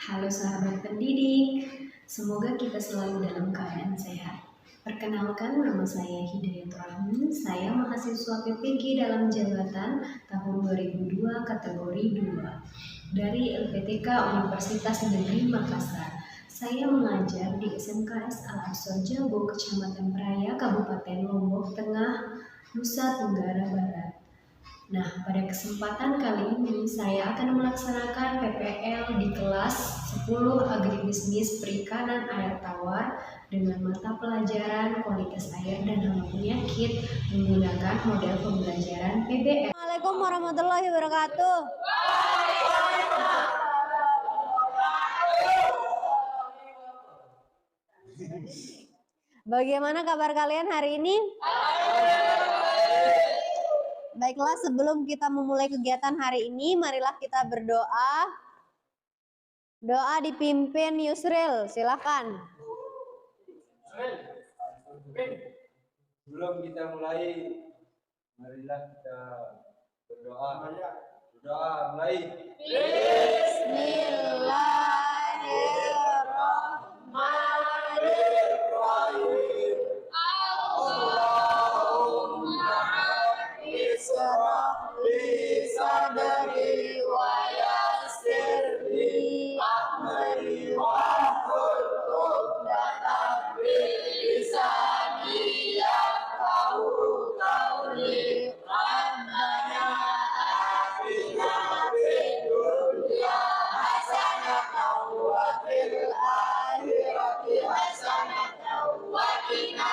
Halo sahabat pendidik, semoga kita selalu dalam keadaan sehat. Perkenalkan, nama saya Hidayatul Rahmi, saya mahasiswa PPG dalam jabatan tahun 2002 kategori 2 dari LPTK Universitas Negeri Makassar. Saya mengajar di SMKS Al-Aqsa Jabo, Kecamatan Praia, Kabupaten Lombok Tengah, Nusa Tenggara Barat. Nah, pada kesempatan kali ini saya akan melaksanakan PPL di kelas 10 Agribisnis Perikanan Air Tawar dengan mata pelajaran kualitas air dan hama penyakit menggunakan model pembelajaran PBL. Assalamualaikum warahmatullahi wabarakatuh. Bagaimana kabar kalian hari ini? Baiklah, sebelum kita memulai kegiatan hari ini, marilah kita berdoa. Doa dipimpin Yusril, silakan. Sebelum kita mulai, marilah kita berdoa. Berdoa mulai. Bismillahirrahmanirrahim. Israh li sadri wa yassir li amri wahlul 'uqdatam min lisani yafqahu qawli. Rabbana atina fid dunya hasanatan wa fil akhirati hasanatan wa qina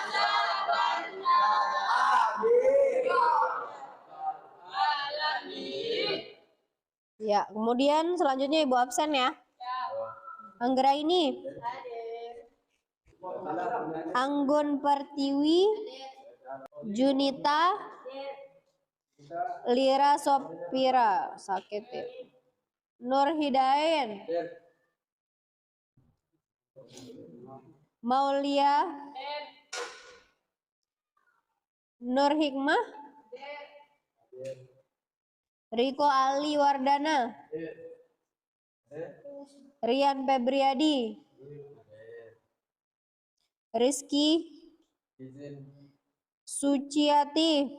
azabannar. Ya, kemudian selanjutnya Ibu absen ya. Anggra ini. Anggun Pertiwi, Junita, Lira Sopira, sakit ya. Nur Hidain, Maulia, Nur Hikmah, Riko Ali Wardana, Rian Febriadi, Rizky Suciati,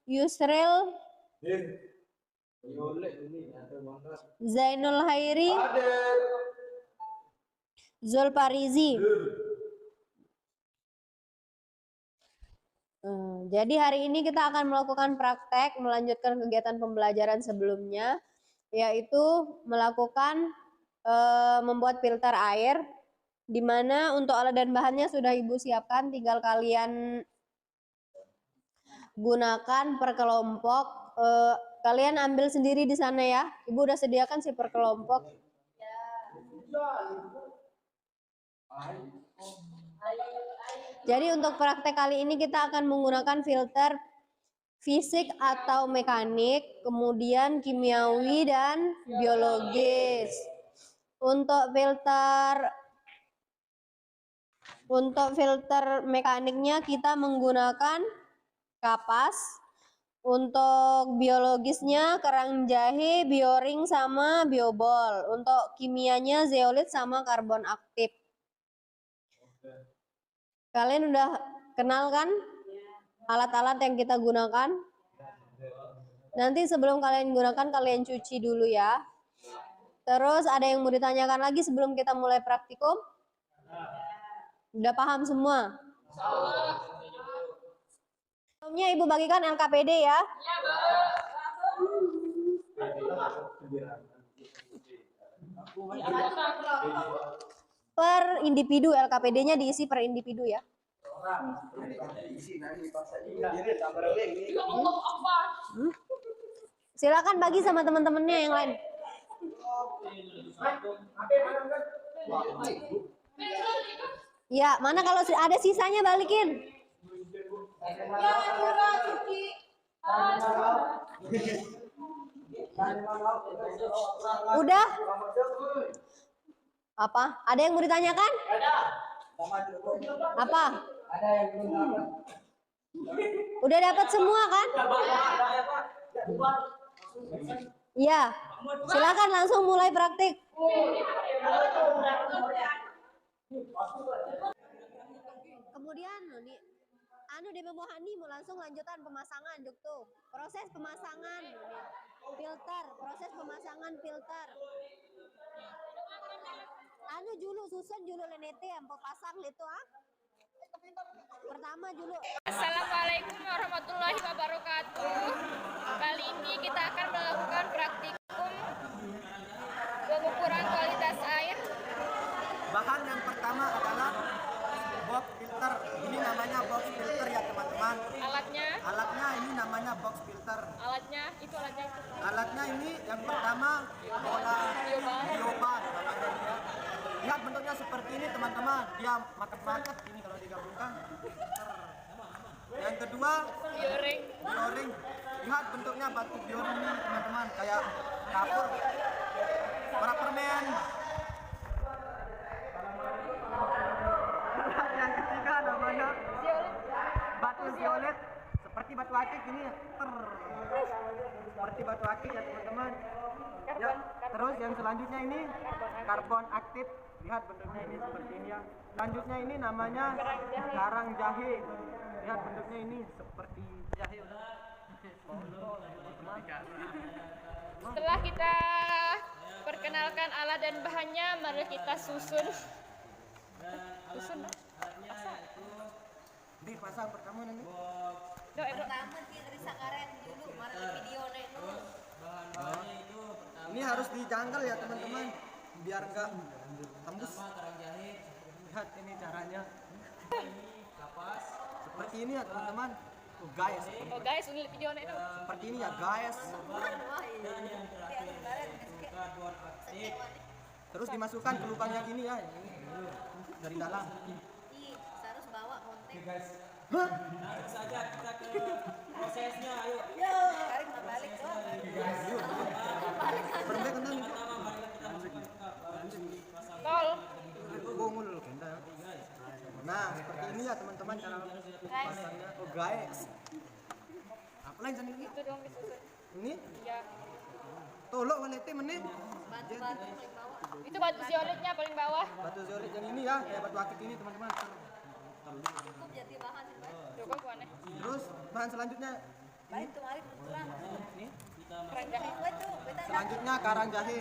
Yusril, Zainul Hairi, Zulparizi. Jadi hari ini kita akan melakukan praktek melanjutkan kegiatan pembelajaran sebelumnya, yaitu melakukan membuat filter air, di mana untuk alat dan bahannya sudah Ibu siapkan, tinggal kalian gunakan per kelompok. Kalian ambil sendiri di sana ya. Ibu udah sediakan sih per kelompok. Jadi untuk praktek kali ini kita akan menggunakan filter fisik atau mekanik, kemudian kimiawi dan biologis. Untuk filter mekaniknya kita menggunakan kapas. Untuk biologisnya kerang jahe, bioring sama biobol. Untuk kimianya zeolit sama karbon aktif. Kalian udah kenal kan alat-alat yang kita gunakan? Nanti sebelum kalian gunakan, kalian cuci dulu ya. Terus ada yang mau ditanyakan lagi sebelum kita mulai praktikum? Udah paham semua? Sebelumnya Ibu bagikan LKPD ya. Per individu, LKPD-nya diisi per individu ya. Silakan bagi sama teman-temannya yang lain. Ya, mana kalau ada sisanya balikin. Udah? Apa? Ada yang mau ditanyakan? Apa? Ada yang belum dapat. Udah dapat semua kan? Iya. Silakan langsung mulai praktik. Kemudian anu di Hani mau langsung lanjutan pemasangan Duk tuh. Proses pemasangan filter, proses pemasangan filter. Anu julu susun julu lenete yang pasang itu Pertama dulu. Assalamualaikum warahmatullahi wabarakatuh. Kali ini kita akan melakukan praktikum pengukuran kualitas air. Bahan yang pertama adalah box filter. Ini namanya box filter ya teman-teman. Alatnya ini namanya box filter. Alatnya itu. Alatnya ini yang pertama bola bioban. Lihat bentuknya seperti ini teman-teman. Dia maket-maket ini kalau digabungkan. Yang kedua bioring. Lihat bentuknya batu bioring ini teman-teman, kayak kapur. Para permen. Yang ketiga namanya batu violet, seperti batu akik ini. Seperti batu akik ya teman-teman. Ya, terus yang selanjutnya ini karbon aktif. Lihat bentuknya ini seperti ini ya. Selanjutnya ini namanya karang jahe. Lihat bentuknya ini seperti jahe. Setelah kita perkenalkan alat dan bahannya, mari kita susun. Di pasang pertama nanti. Pertama kita risakaren dulu, mari video dulu. Ini harus dijanggal ya teman-teman, biar enggak tembus. Lihat ini caranya. Seperti ini ya teman-teman. Guys, unil video itu. Seperti ini ya guys. Terus dimasukkan ke lubang yang ini ya, dari dalam. Harus bawa konten. Hah? Saja kita ke prosesnya, ayo. Tarik balik doang. Berembek kan nih. Tol. Bongol kenta ya. Nah, seperti ini ya teman-teman cara pasangnya. Oh guys. Apa lain sana ini? Itu dong disusun. Ini Ya. tolok walete menit. Itu batu violetnya paling bawah. Batu zolit yang ini ya, kayak batu akik ini teman-teman. Cukup jadi bahan sih, Pak. Cukup aneh. Terus bahan selanjutnya Baik tuh mari kurang. ini. Keren jahe. Selanjutnya karang jahe.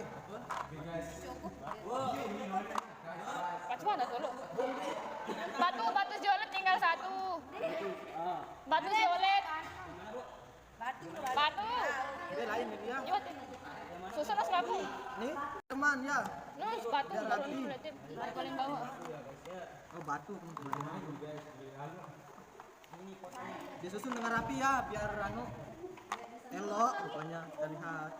Batu mana dulu? Batu violet tinggal satu. Batu violet. Batu. Ini lain ini ya. Yuk. Susun as labu. Nih teman ya. Nus batu baru violetin. Paling bawah. Oh batu teman-teman. Disusun dengan rapi ya, biar elok pokoknya terlihat.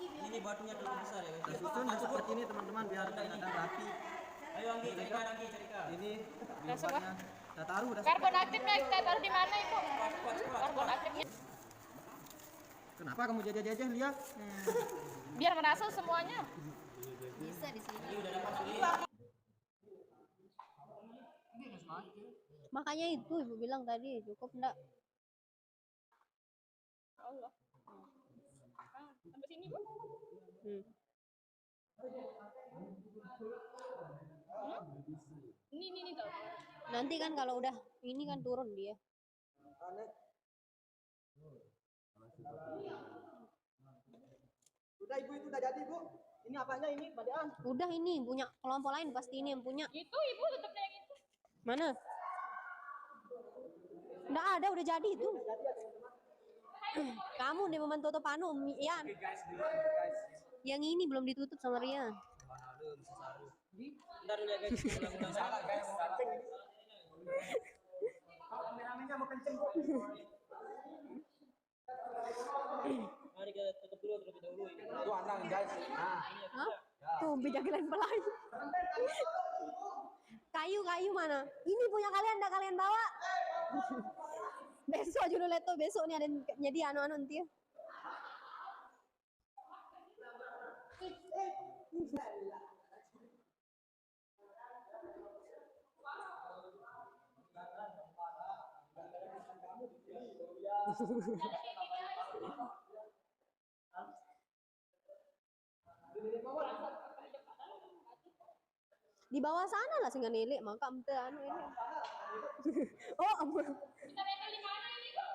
Ini batunya terlalu besar ya. Kita susun seperti ini teman-teman, biar kelihatan rapi. Ayo Anggi, carikan. Ini Langsung, biobannya. Udah taruh udah. Karbon aktifnya kita taruh di mana itu? Karbon aktifnya. Kenapa kamu jajah-jajah lihat? Biar merasuk semuanya. Bisa di sini. Makanya itu ibu bilang tadi cukup enggak? Allah. Sampai sini, Bu. Ini tahu. Nanti kan kalau udah ini kan turun dia. Udah ibu itu udah jadi bu. Ini apanya ini padaan? Udah ini punya kelompok lain pasti ini yang punya. Itu ibu tetap yang itu. Mana? Nggak ada udah jadi itu. Kamu nih memang tutup anu Ian. Yang ini belum ditutup sama Rian. Bentar dulu ya guys. Salah guys. Kameramennya mau kenceng bu. Mari kita tutup dulu terlebih dahulu. Itu andang guys. Nah. Hah? Tuh bijagilan pelai. Kayu mana? Ini punya kalian enggak kalian bawa? Besok juga leto besok nih ada jadi anu-anu nanti ya. Di bawah sana lah singa nilik, maka ente anu ini. Oh, ampun. Kita nempel di mana ini kok?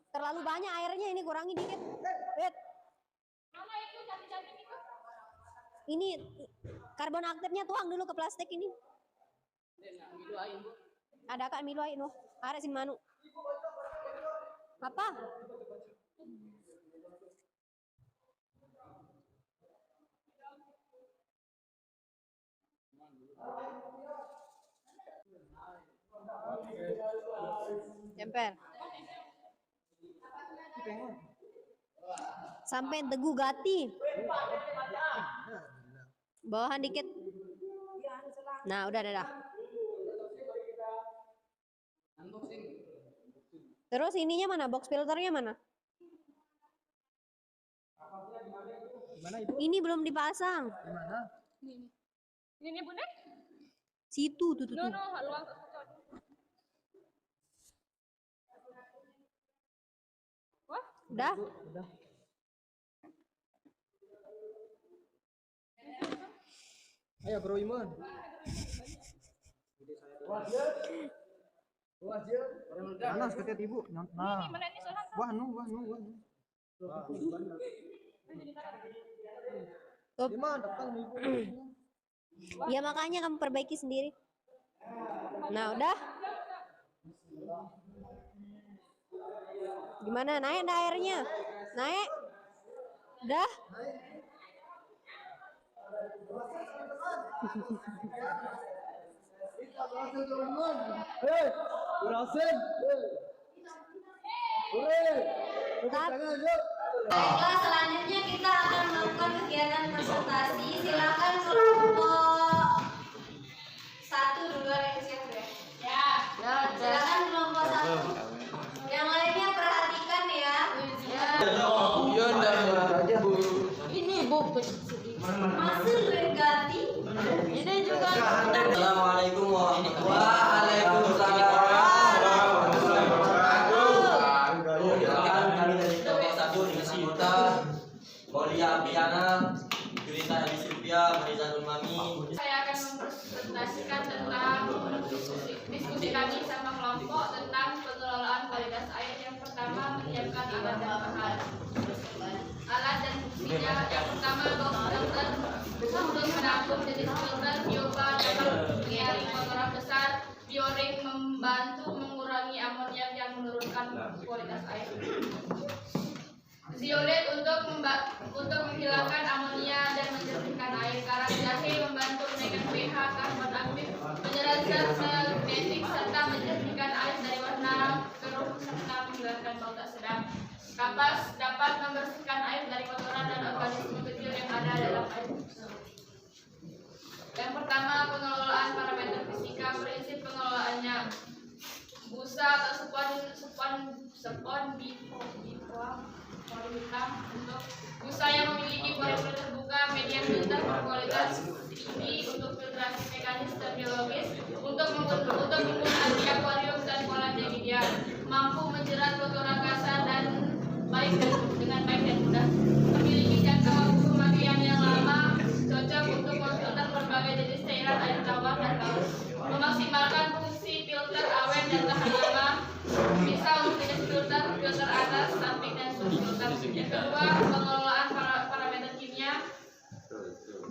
Terlalu banyak airnya, ini kurangi dikit. Wait, Mana itu cantik-cantik itu? ini karbon aktifnya tuang dulu ke plastik ini. Ada kak Milo air no. Ada sin manu. Apa? Temper. Sampai Teguh Gati. Bawahan dikit. Nah, udah. Terus ininya mana? Box filternya mana? Gimana Ibu? Ini belum dipasang. Gimana? Ini bunda? Situ tuh. No, luang. Wah, Udah? Udah. Ayo Bro Iman. Panas ketiak Ibu. Nah. mana ini soalnya? Wah nu. Tuh. Iman datang Ibu. Ya makanya kamu perbaiki sendiri. Nah, udah. Gimana? Naik dah airnya? Naik? Udah? Berhasil. Baiklah, selanjutnya kita akan melakukan kegiatan presentasi. Silakan kelompok 1 duluan yang siap ya. Silakan kelompok 1. Yang lainnya perhatikan ya. Ini Bu. Masih berganti. Ini juga. Assalamualaikum warahmatullahi wabarakatuh. Kami dari kelompok 1 dengan anggota Bolia Apiana, Gurita Eli Silvia, Mariza Nurmami. Saya akan mempresentasikan tentang diskusi kami sama kelompok tentang pengelolaan kualitas air. Yang pertama, menyiapkan alat dan bahan. Alat dan fungsinya, yang pertama box filter untuk menampung jenis filter, bioba dapat menyaring kotoran besar, bioring membantu mengurangi amoniak yang menurunkan kualitas air. Zeolit untuk menghilangkan amonia dan menjernihkan air. Karang jahe membantu menaikkan pH, karbon aktif, menyerap zat magnetik serta menjernihkan air dari warna keruh serta menghilangkan bau tak sedap. Kapas dapat membersihkan air dari kotoran dan organisme kecil yang ada dalam air. Yang pertama, pengelolaan parameter fisika. Prinsip pengelolaannya: busa atau spon pori hitam untuk busa yang memiliki pori terbuka, media filter berkualitas tinggi untuk filtrasi mekanis dan biologis, untuk menggunakan akuarium dan kolam yang ideal, mampu menjerat kotoran kasar dan dengan baik dan mudah, memiliki jangka waktu pemakaian yang lama, cocok untuk memfilter berbagai jenis cairan air tawar dan paus, memaksimalkan fungsi filter awet dan tahan lama, bisa untuk jenis filter atas, samping dan subfilter. Yang kedua, pengelolaan parameter kimia.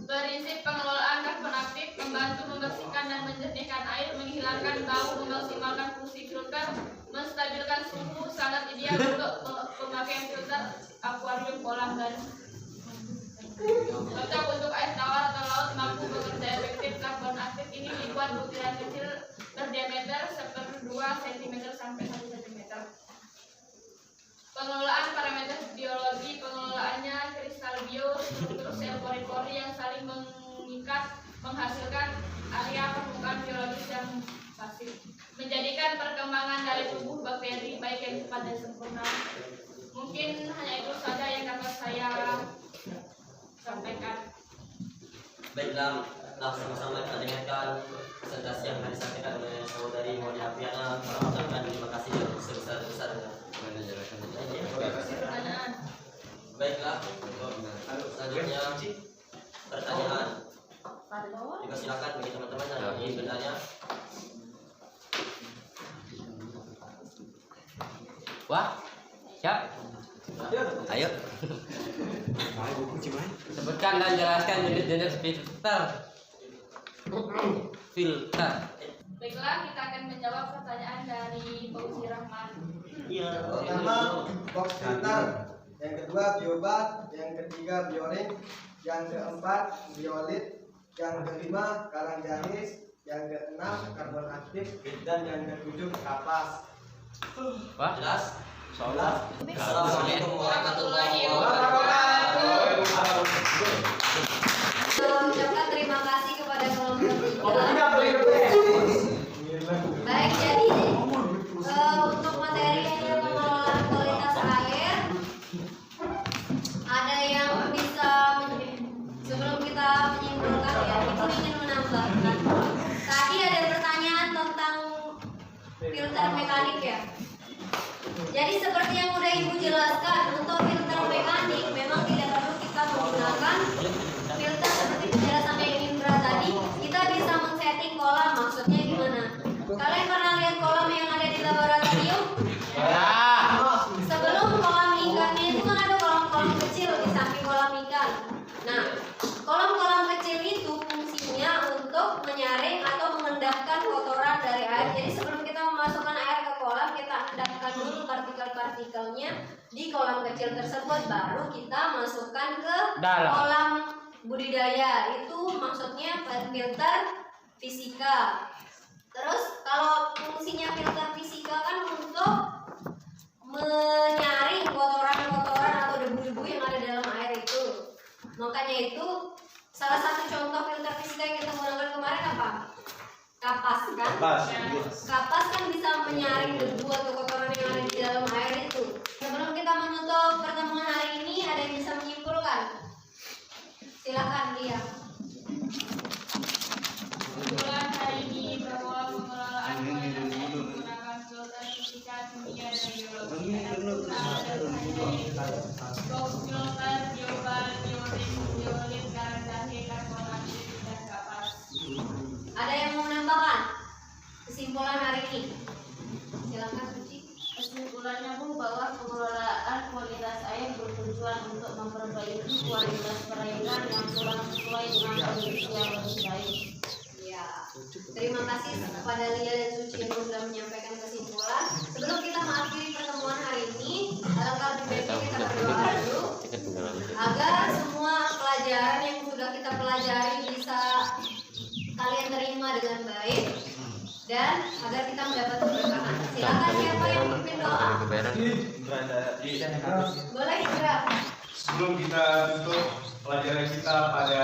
Prinsip pengelolaan karbon aktif: membantu membersihkan dan menjernihkan air, menghilangkan bau, memaksimalkan fungsi filter, menstabilkan suhu, sangat ideal untuk pemakaian filter akuarium, kolam dan cocok untuk air tawar atau laut, mampu bekerja efektif. Karbon aktif ini dibuat butiran kecil berdiameter 1/2 cm sampai 1 cm. Pengelolaan parameter biologi. Pengelolaannya kristal bio, struktur sel pori-pori yang saling mengikat, menghasilkan area permukaan biologis yang pasif, menjadikan perkembangan dari tubuh bakteri baik yang cepat dan sempurna. Mungkin hanya itu saja yang dapat saya sampaikan. Baiklah, sama-sama kita dengarkan presentasi yang akan disampaikan oleh saudari Monia Apiana. Kami ucapkan terima kasih yang sebesar-besarnya. Baiklah, selanjutnya pertanyaan. Wah, siap. Ayo. Sebutkan dan jelaskan jenis-jenis filter. Filter. Baiklah, kita akan menjawab pertanyaan dari Pak Uzi Rahman. Pertama, box filter. Yang kedua, biobat. Yang ketiga, bioring. Yang keempat, biolit. Yang kelima, karang jahis. Yang keenam, karbon aktif. Dan yang ketujuh, kapas. Wah, jelas. Assalamualaikum warahmatullahi wabarakatuh. Ucapkan terima kasih kepada kelompok 3. Baik, jadi untuk materinya pengelolaan kualitas air, ada yang bisa sebelum kita menyimpulkan ya, itu ingin menambahkan. Tadi ada pertanyaan tentang filter mekanik ya. Jadi seperti yang udah Ibu jelaskan, untuk filter mekanik memang tidak perlu kita menggunakan filter seperti penjelasannya Indra tadi. Kita bisa men-setting kolam, maksudnya gimana? Kalian pernah lihat kolam yang ada di laboratorium? Sebelum kolam ikannya itu kan ada kolam-kolam kecil di samping kolam ikan. Nah, kolam-kolam kecil itu fungsinya untuk menyaring atau mengendapkan kotoran dari air. Jadi sebelum kita memasukkan air ke kolam, kita endapkan dulu partikel-partikelnya di kolam kecil tersebut, baru kita masukkan ke kolam budidaya. Itu maksudnya filter fisika. Terus kalau fungsinya filter fisika kan untuk menyaring kotoran-kotoran atau debu-debu yang ada dalam air itu. Makanya itu salah satu contoh filter fisika yang kita gunakan kemarin apa? Kapas kan? Kapas kan bisa menyaring debu atau kotoran yang ada di dalam air itu. Sebelum kita menutup pertemuan hari ini, ada yang bisa menyimpulkan? Silakan dia. Kesimpulan hari ini bahwa pengelolaan kualitas air menggunakan filter fisika, kimia, dan biologi box filter, biobal, bioring, biolit, karang jahe, karbon aktif, dan kapas. Ada yang mau menambahkan kesimpulan hari ini? Silakan Suci. Kesimpulannya Bu, bahwa pengelolaan kualitas air bertujuan untuk memperbaiki kualitas perairan yang kurang sesuai dengan kondisi yang lebih baik. Ya, terima kasih kepada Lia dan Suci yang sudah menyampaikan kesimpulan. Sebelum kita mengakhiri pertemuan hari ini, alangkah lebih baiknya kita berdoa dulu agar semua pelajaran yang sudah kita pelajari bisa kalian terima dengan baik dan agar kita mendapat keberkahan. Silakan siapa yang memimpin doa? Boleh Indra. Sebelum kita tutup pelajaran kita pada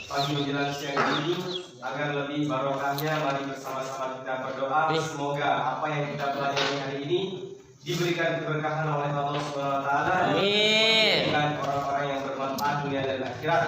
pagi menjelang siang ini, agar lebih barokahnya, mari bersama-sama kita berdoa. Semoga apa yang kita pelajari hari ini diberikan keberkahan oleh Allah Subhanahu wa taala. Amin. Dan orang-orang yang bermanfaat dunia dan akhirat.